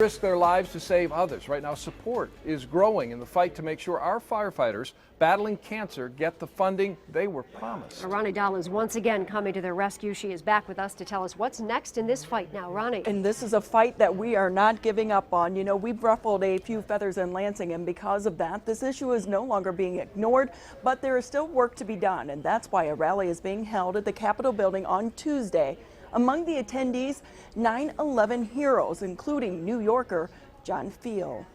risk their lives to save others. Right now, support is growing in the fight to make sure our firefighters battling cancer get the funding they were promised. Ronnie Dahl is once again coming to their rescue. She is back with us to tell us what's next in this fight now. Ronnie. And this is a fight that we are not giving up on. You know, we've ruffled a few feathers in Lansing, and because of that, this issue is no longer being ignored, but there is still work to be done, and that's why a rally is being held at the Capitol building on Tuesday. Among the attendees, 9/11 heroes, including New Yorker John Field.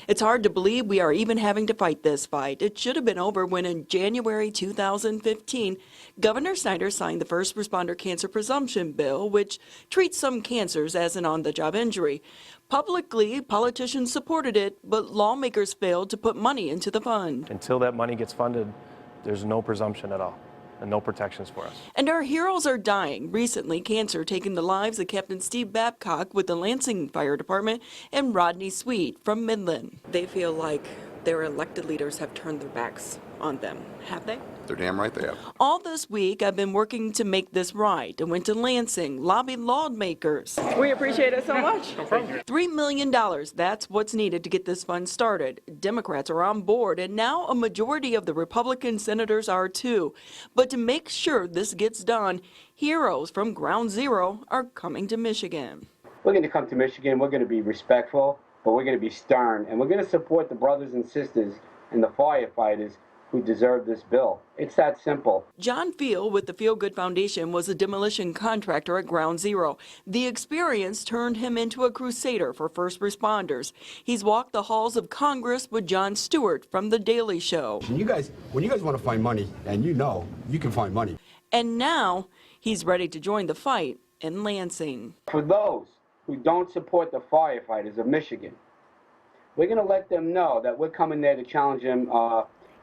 It's hard to believe we are even having to fight this fight. It should have been over when in January 2015, Governor Snyder signed the First Responder Cancer Presumption Bill, which treats some cancers as an on-the-job injury. Publicly, politicians supported it, but lawmakers failed to put money into the fund. Until that money gets funded, there's no presumption at all and no protections for us. And our heroes are dying. Recently, cancer taking the lives of Captain Steve Babcock with the Lansing Fire Department and Rodney Sweet from Midland. They feel like their elected leaders have turned their backs on them, have they? They're damn right they have. All this week, I've been working to make this right. I went to Lansing, lobbied lawmakers. We appreciate it so much. $3 million, that's what's needed to get this fund started. Democrats are on board, and now a majority of the Republican senators are too. But to make sure this gets done, heroes from Ground Zero are coming to Michigan. We're going to come to Michigan, we're going to be respectful, but we're going to be stern, and we're going to support the brothers and sisters and the firefighters who deserve this bill. It's that simple. John Field with the Feel Good Foundation was a demolition contractor at Ground Zero. The experience turned him into a crusader for first responders. He's walked the halls of Congress with Jon Stewart from The Daily Show. When you guys want to find money, and you know you can find money. And now he's ready to join the fight in Lansing. For those who don't support the firefighters of Michigan, we're going to let them know that we're coming there to challenge them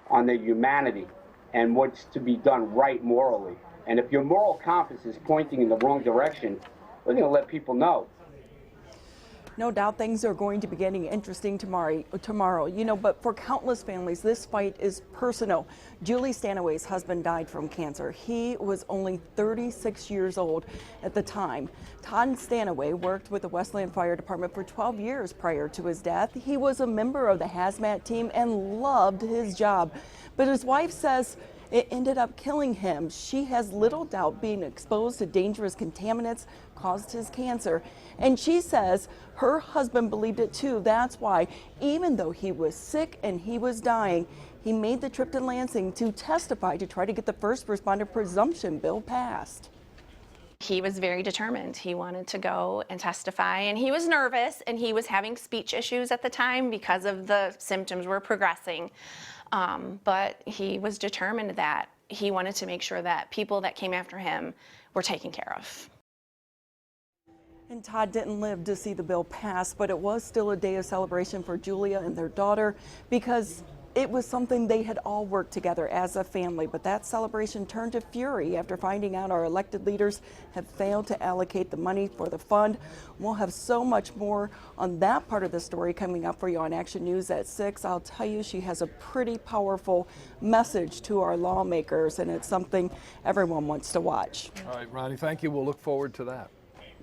on their humanity and what's to be done right morally. And if your moral compass is pointing in the wrong direction, we're going to let people know. No doubt things are going to be getting interesting tomorrow, you know, but for countless families, this fight is personal. Julie Stanaway's husband died from cancer. He was only 36 years old at the time. Todd Stanaway worked with the Westland Fire Department for 12 years prior to his death. He was a member of the hazmat team and loved his job. But his wife says it ended up killing him. She has little doubt being exposed to dangerous contaminants caused his cancer. And she says her husband believed it too. That's why, even though he was sick and he was dying, he made the trip to Lansing to testify to try to get the First Responder Presumption Bill passed. He was very determined. He wanted to go and testify, and he was nervous, and he was having speech issues at the time because of the symptoms were progressing. But he was determined that he wanted to make sure that people that came after him were taken care of. And Todd didn't live to see the bill pass, but it was still a day of celebration for Julia and their daughter because it was something they had all worked together as a family. But that celebration turned to fury after finding out our elected leaders have failed to allocate the money for the fund. We'll have so much more on that part of the story coming up for you on Action News at 6. I'll tell you, she has a pretty powerful message to our lawmakers, and it's something everyone wants to watch. All right, Ronnie, thank you. We'll look forward to that.